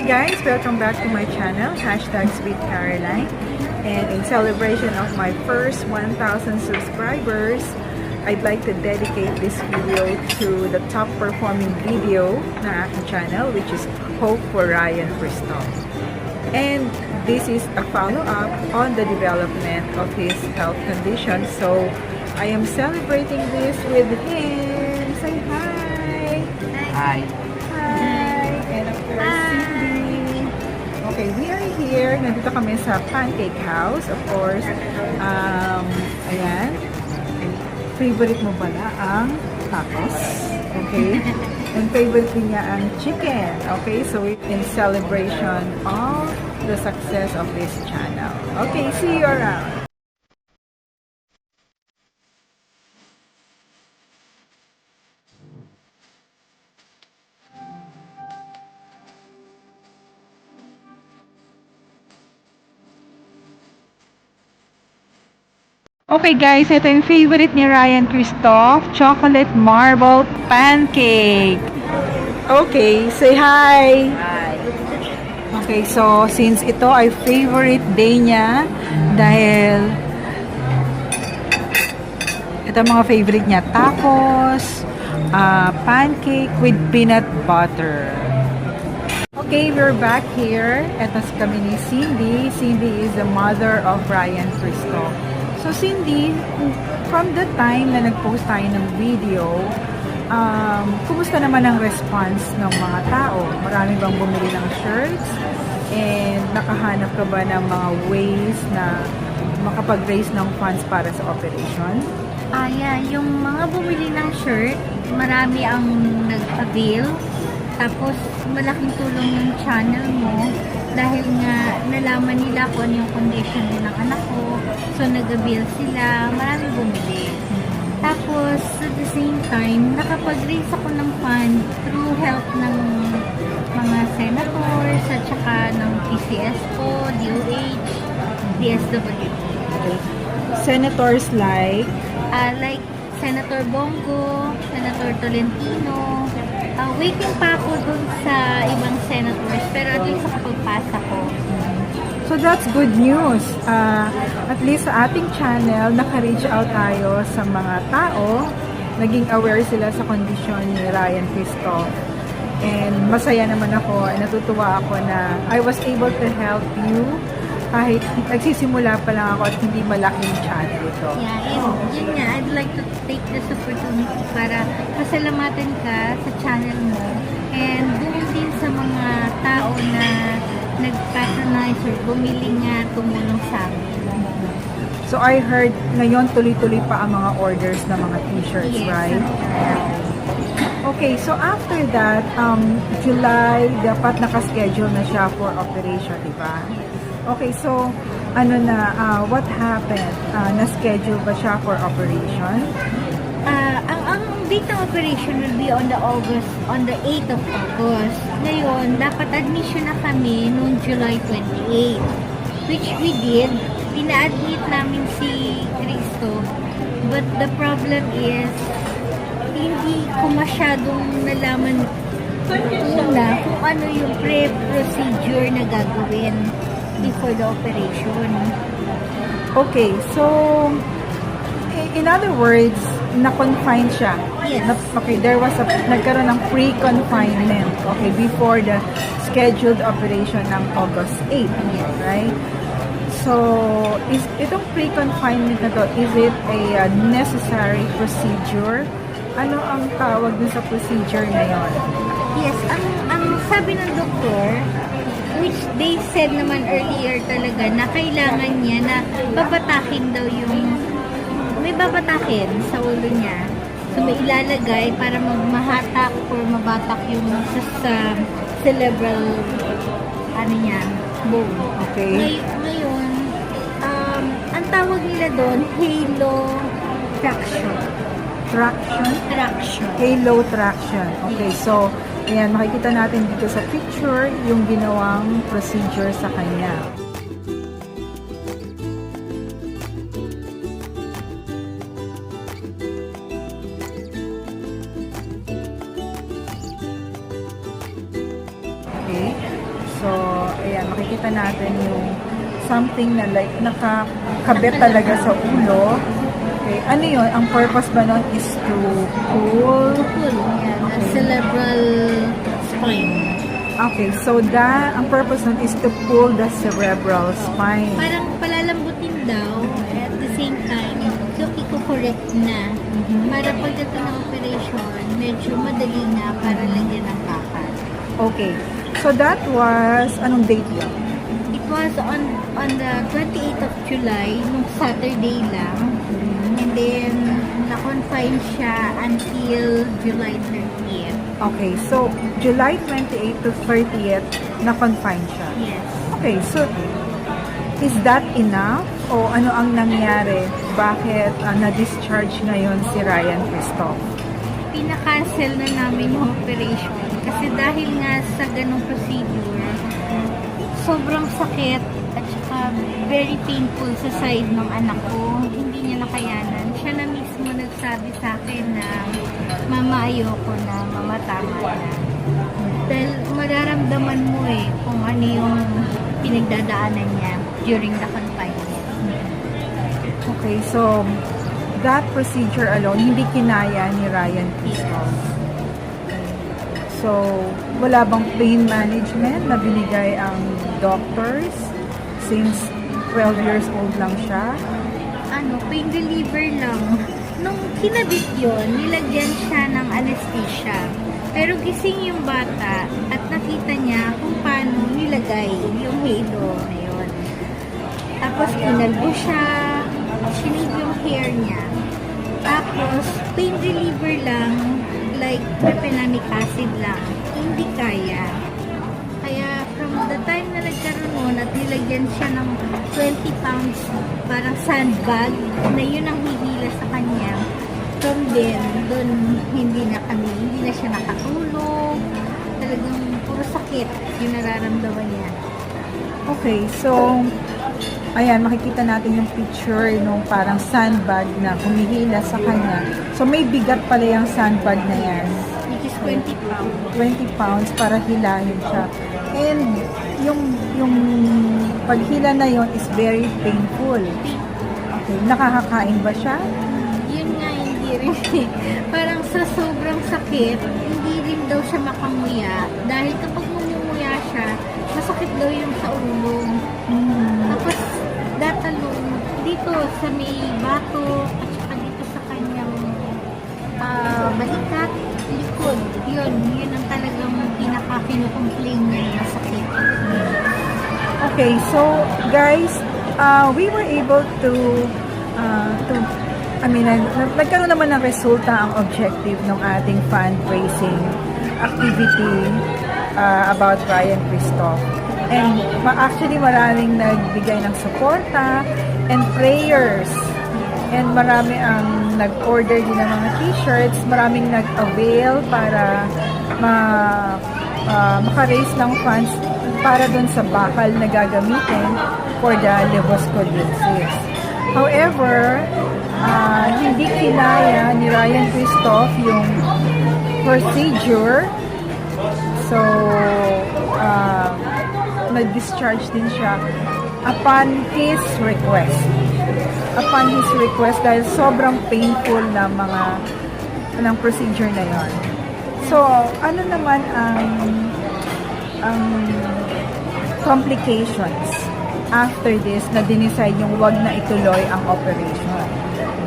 guys, welcome back to my channel, hashtag Sweet Caroline. And in celebration of my first 1,000 subscribers, I'd like to dedicate this video to the top performing video na aking channel, which is Hope for Ryan Christoph. And this is a follow-up on the development of his health condition. So I am celebrating this with him. Say hi! Hi. Hi! And of course, Cindy. Okay, we are here. Nandito kami sa Pancake House, of course. Ayan. Favorite mo pala ang tacos. Okay? And favorite din niya ang chicken. Okay? So, in celebration of the success of this channel. Okay, see you around. Okay guys, ito yung favorite ni Ryan Christoph, chocolate marble pancake. Okay, say hi! Hi. Okay, so since ito ay favorite day niya, dahil ito mga favorite niya, tacos, pancake with peanut butter. Okay, we're back here. Ito kami ni Cindy. Cindy is the mother of Ryan Christoph. So Cindy, from the time na nag-post tayo ng video, kumusta naman ang response ng mga tao? Marami bang bumili ng shirts? And nakahanap ka ba ng mga ways na makapag-raise ng funds para sa operation? Yeah, yung mga bumili ng shirt, marami ang nag-avail. Tapos, malaking tulong yung channel mo dahil nga nalaman nila kung ano yung condition din ng anak ko. So, nag-avail sila. Marami bumili. Tapos, at the same time, nakapag-raise ako ng fund through help ng mga senators at saka ng PCS ko, DOH, DSWD. Okay. Senators like Senator Bongo, Senator Tolentino. Waiting pa ako dun sa ibang senators, pero at least nakapagpasa ko. So that's good news. At least sa ating channel, naka-reach out tayo sa mga tao. Naging aware sila sa kondisyon ni Ryan Christoph. And masaya naman ako, and natutuwa ako na I was able to help you kahit nagsisimula pa lang ako at hindi malaking channel ito. Yeah, yun nga, I'd like to take this opportunity para pasalamatan ka sa channel mo and doon din sa mga tao na nag-patronize or bumili nga tumulong sa amin. So I heard ngayon tuloy-tuloy pa ang mga orders ng mga t-shirts, Yes, right? Okay, so after that, July, dapat nakaschedule na siya for operation, di ba? Okay, so what happened? Na-schedule ba siya for operation? Ang date ng operation will be on the 8th of August. Ngayon, dapat admission na kami noong July 28, which we did. Pina-admit namin si Cristo, but the problem is, hindi ko masyadong nalaman una kung ano yung pre-procedure na gagawin before the operation. Okay, so in other words, na-confine siya. Yes. Okay, nagkaroon ng pre-confinement, okay, before the scheduled operation ng August 8, right? So, itong pre-confinement na to, is it a necessary procedure? Ano ang tawag dun sa procedure na yun? Yes, ang sabi ng doktor, which they said naman earlier talaga na kailangan niya na babatakin daw may babatakin sa ulo niya. So may ilalagay para mahatak or mabatak yung sa cerebral bone. Okay. Ngayon, ang tawag nila doon, halo traction. Traction. Halo traction. Okay, so ayan, makikita natin dito sa picture yung ginawang procedure sa kanya. Okay, so makikita natin yung something na like nakakabit talaga sa ulo. Okay, ano yun? Ang purpose ba nun is to cool? Yan, cerebral spine. Okay, so ang purpose nun is to pull the cerebral spine. Parang palalambutin daw, at the same time, i-correct na. Para pagdating ng operation, medyo madali na para lagyan ng bakal. Okay, so that was, anong date yun? It was on the 28th of July, nung Saturday lang. And then, na-confine siya until July 30th. Okay, so July 28 to 30th, na-confine siya. Yes. Okay, so is that enough? O ano ang nangyari? Bakit na-discharge ngayon si Ryan Christoph? Pinakancel na namin yung operation. Kasi dahil nga sa ganong procedure, sobrang sakit at saka very painful sa side ng anak ko. Hindi niya nakayanan. Siya na mismo nagsabi sa akin na, Mama, ayoko na, Mama, tama na. Dahil mararamdaman mo kung ano yung pinagdadaanan niya during the confinement. Okay, so that procedure alone, hindi kinaya ni Ryan Christoph. So, wala bang pain management na binigay ang doctors since 12 years old lang siya? Pain reliever lang. Nung kinabit yun, nilagyan siya ng anesthesia. Pero gising yung bata at nakita niya kung paano nilagay yung halo na yun. Tapos kinalbo siya, sinave yung hair niya. Tapos pain reliever lang, like mefenamic acid lang, hindi kaya. Kaya from the time na nagkaroon nun at nilagyan siya ng 20 pounds parang sandbag na yun ang hihila sa kanya, from then, doon hindi na siya nakatulog. Talagang puro sakit yung nararamdaman niya. Okay, so ayan, makikita natin yung picture nung parang sandbag na humihila sa kanya. So may bigat pala yung sandbag na yan. Which is 20 pounds. 20 pounds para hilahin siya. And yung paghila na yon is very painful. Okay, nakakakain ba siya? Yun nga, hindi rin. Parang sa sobrang sakit, hindi rin daw siya makanguya. Dahil kapag mumumuya siya, masakit daw yung sa ulo. Tapos, that alone, dito sa may bato, at saka dito sa kanyang balikat, likod. Yun ang talagang pinaka-kinukomplain niya na sakit. Okay, so guys, we were able to nagkaroon naman ng resulta ang objective ng ating fundraising activity about Ryan Christoph. And actually maraming nagbigay ng suporta and prayers. And marami ang nag-order din ng mga t-shirts, maraming nag-avail para maka-raise ng funds para dun sa bakal na gagamitin for the levoscoliosis. However, hindi kinaya ni Ryan Christoph yung procedure. So, nag-discharge din siya upon his request. Upon his request dahil sobrang painful na ng procedure na yon. So, ano naman ang complications after this na dinicide yung wag na ituloy ang operation?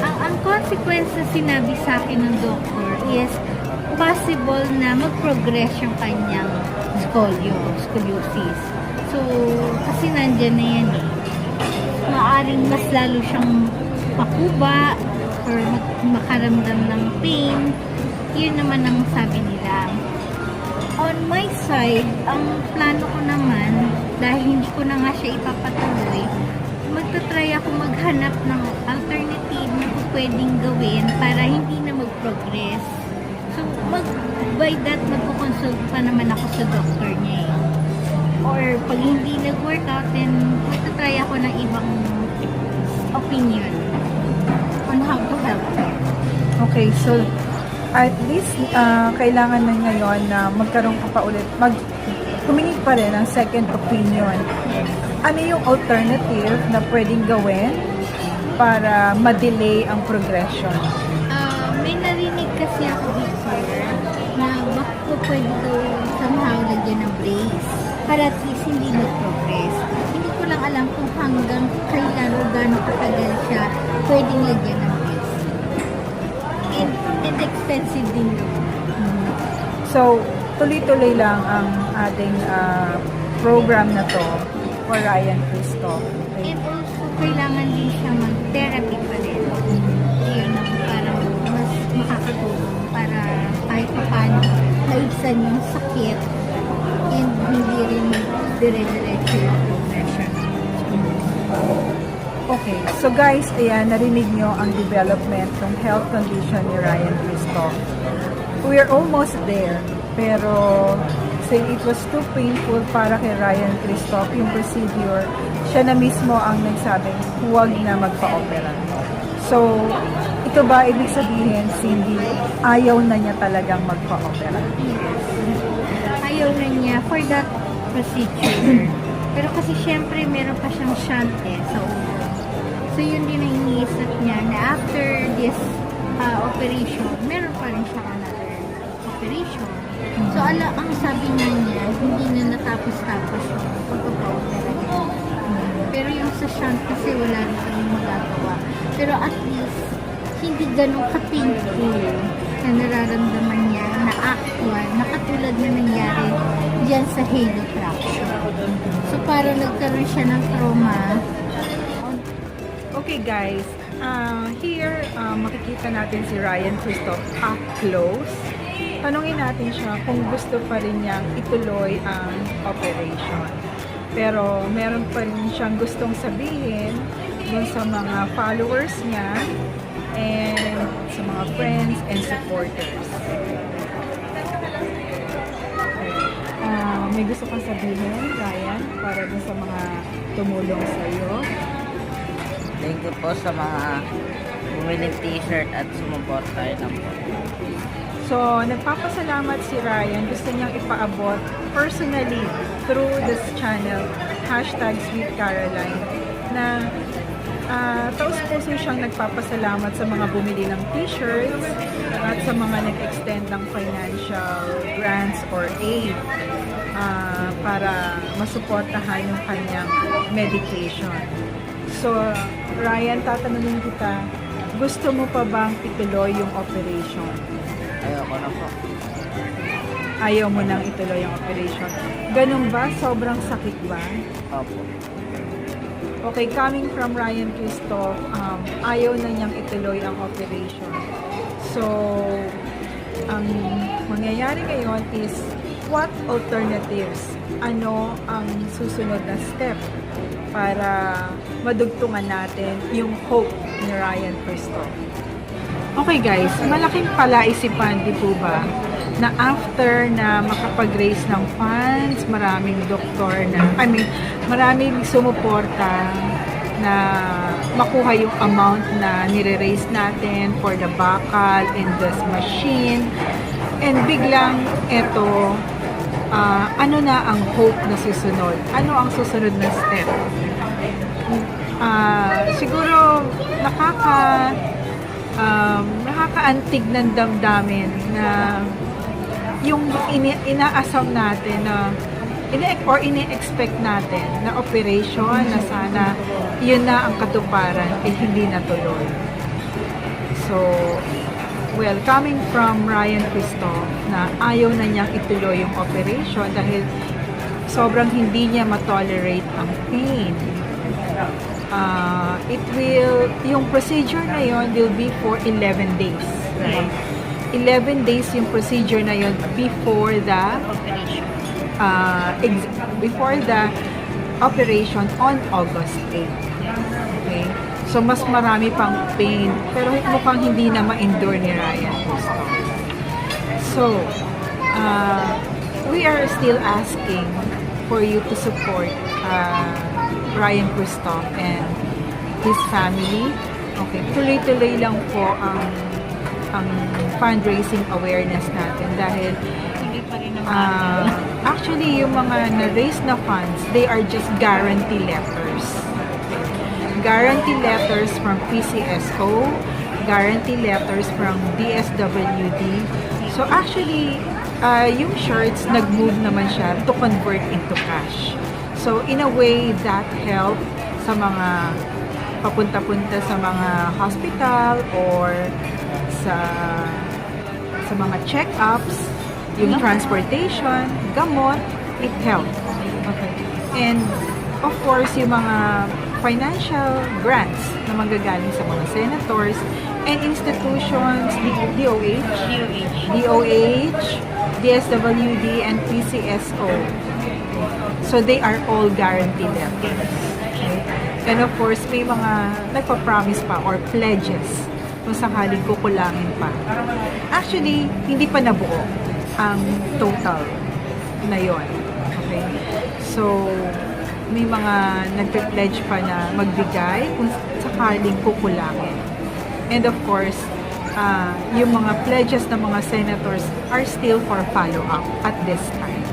Ang consequence na sinabi sa akin ng doctor is possible na mag-progress yung kanyang scoliosis. So, kasi nandyan na yan maaring mas lalo siyang makuba or makaramdam ng pain. Yun naman ang sabi nila. On my side, ang plano ko naman, dahil hindi ko na nga siya ipapatuloy, magta-try ako maghanap ng alternative na pwedeng gawin para hindi na mag-progress. So, by that, magkukonsult pa naman ako sa doctor niya Or, pag hindi nag-workout, then magta-try ako ng ibang opinion on how to help her. Okay, so at least kailangan na ngayon na magkaroon ka pa ulit, humingi pa rin ng second opinion. Ano yung alternative na pwedeng gawin para ma-delay ang progression? May narinig kasi ako before na baka pwede daw somehow lagyan ng brace para at least hindi mag-progress. Hindi ko lang alam kung hanggang kailan o gano'ng katagal siya pwedeng lagyan ng brace. And expensive din naman. So, tuloy-tuloy lang ang ating program na to for Ryan Cristo. Okay? And also, kailangan din siya mag-therapy pa rin. Yun ang parang mas makakatulong para kahit paano maibsan yung sakit and hindi rin dire-diretso yung progression. Okay, so guys, ayan, narinig nyo ang development ng health condition ni Ryan Cristo. We're almost there, pero say it was too painful para kay Ryan Cristo, yung procedure, siya na mismo ang nagsabing huwag na magpa-opera. So, ito ba ibig sabihin, Cindy, ayaw na niya talagang magpa-opera? Ayaw na niya for that procedure. Pero kasi syempre meron pa siyang shunt sa ulo. So yun din ang iniisip niya na after this operation, meron pa rin siya another operation. So ang sabi niya, hindi na natapos-tapos yung pagpapa-opera niya. Pero yung sa shunt kasi wala rin kami magagawa. Pero at least, hindi ganun ka-painful na nararamdaman niya na actual, na katulad na nangyari dyan sa halo traction. So parang nagkaroon siya ng trauma. Okay guys, here makikita natin si Ryan Cristo up close. Tanungin natin siya kung gusto pa rin niyang ituloy ang operation. Pero meron pa rin siyang gustong sabihin dun sa mga followers niya and sa mga friends and supporters. May gusto kang sabihin, Ryan, para dun sa mga tumulong sa iyo? Thank you po sa mga bumiling t-shirt at sumuporta ng po. So, nagpapasalamat si Ryan. Gusto niyang ipaabot personally through this channel, #SweetCaroline, na taus-puso siyang nagpapasalamat sa mga bumili ng t-shirts at sa mga nag-extend ng financial grants or aid para masuportahan yung kanyang medication. So, Ryan, tatanungin kita, gusto mo pa bang ituloy yung operation? Ayoko na po. Ayaw mo nang ituloy yung operation. Ganun ba? Sobrang sakit ba? Opo. Okay, coming from Ryan Cristo, ayaw na niyang ituloy ang operation. So, ang mangyayari ngayon is, what alternatives? Ano ang susunod na step para madugtungan natin yung hope ni Ryan Cristo? Okay guys, malaking palaisipan, di po ba, na after na makapag-raise ng funds, maraming doktor na, maraming sumuporta na makuha yung amount na nire-raise natin for the bakal and this machine. And biglang eto, ano na ang hope na susunod? Ano ang susunod na step? Siguro nakakaantig ng damdamin na yung inaasam natin na ini-expect natin na operation na sana yun na ang katuparan hindi natuloy. So, well, coming from Ryan Cristo na ayaw na niyang ituloy yung operation dahil sobrang hindi niya matolerate ang pain. Yung procedure na yon will be for 11 days, right? 11 days yung procedure na yon before the operation on August 8. Okay? So, mas marami pang pain, pero mukhang hindi na ma-endure ni Ryan Cristo. So, we are still asking for you to support Ryan Cristo and his family. Okay, tuloy-tuloy lang po ang ang fundraising awareness natin dahil Hindi pa rin naman. actually yung mga na-raise na funds, they are just guarantee letters. Guarantee letters from PCSO, guarantee letters from DSWD. So actually, yung shirts, nag-move naman siya to convert into cash. So in a way, that helped sa mga papunta-punta sa mga hospital or sa mga check-ups, yung transportation, gamot, it helped. Okay. And of course, yung mga financial grants na manggagaling sa mga senators and institutions, DOH, DSWD, and PCSO. So they are all guaranteed letters. Okay? And of course, may mga nagpa-promise pa or pledges kung sakaling kukulangin pa. Actually, hindi pa nabuo ang total na yon. Okay? So, may mga nagpe-pledge pa na magbigay kung sakaling kukulangin. And of course, yung mga pledges ng mga senators are still for follow-up at this time.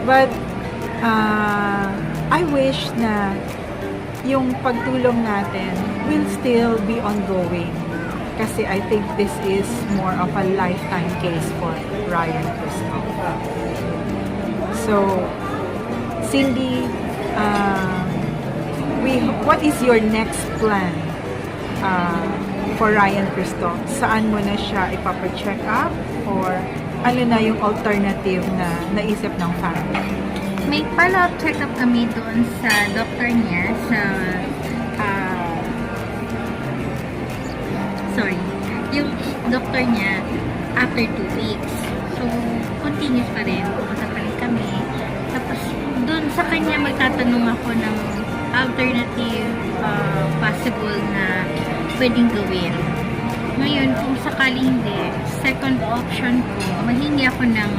But, I wish na yung pagtulong natin will still be ongoing. Kasi I think this is more of a lifetime case for Ryan Cristo. So, Cindy, what is your next plan for Ryan Cristo? Saan mo na siya ipapa-check up? Or ano na yung alternative na naisip ng family? May follow-up check-up kami doon sa doctor niya sa yung doctor niya after 2 weeks. So, continuous pa rin. Pupunta pa rin kami. Tapos, doon sa kanya magtatanong ako ng alternative possible na pwedeng gawin. Ngayon, kung sakali hindi, second option ko, mahingi ako ng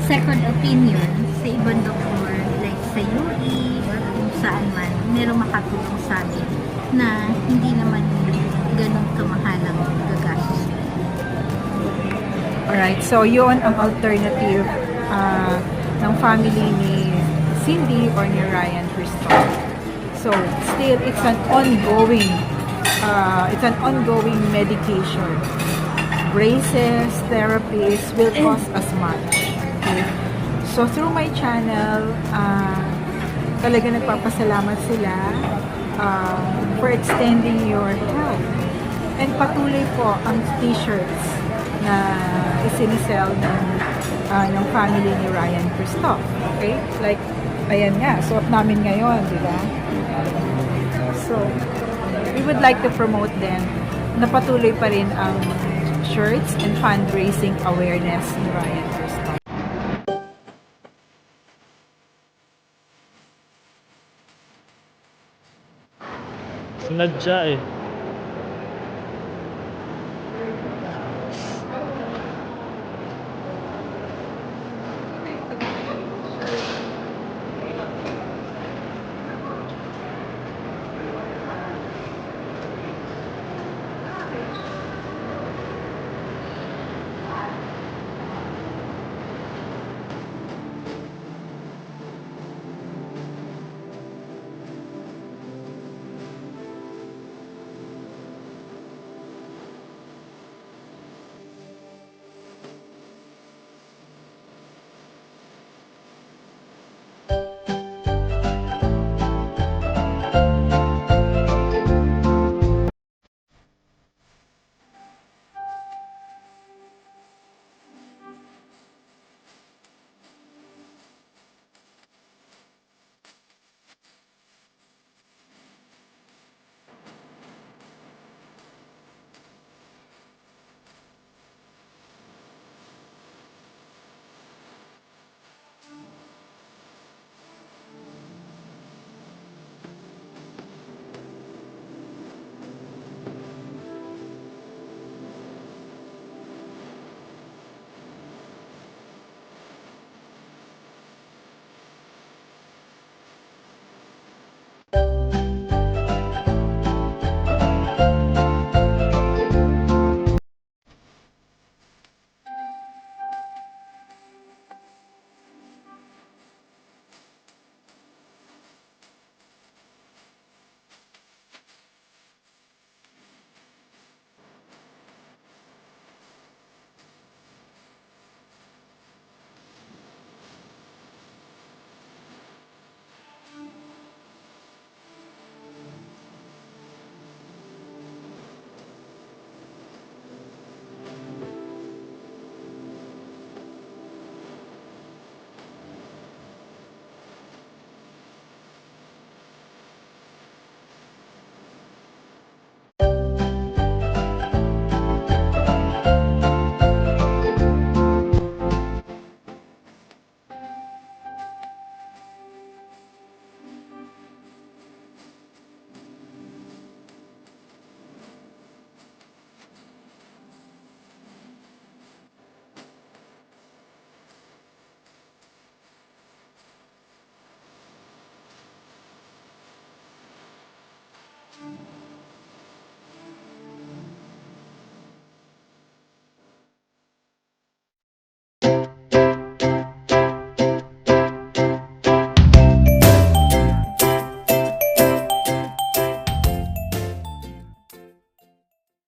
second opinion sa ibang doktor, like sa UE or kung saan man, merong makatulong sa amin na hindi naman ganun kamahalang gagastos. Alright, so yun ang alternative ng family ni Cindy or ni Ryan Cristo. So, still, it's an ongoing medication. Braces, therapies will cost as much. Okay? So, through my channel, talaga nagpapasalamat sila for extending your help. And patuloy po ang t-shirts na isinisell ng family ni Ryan Cristo. Okay? Like, ayan nga, suot namin ngayon, di ba? So, we would like to promote them na patuloy pa rin ang shirts and fundraising awareness ni Ryan Cristo. Sinadya eh. eh.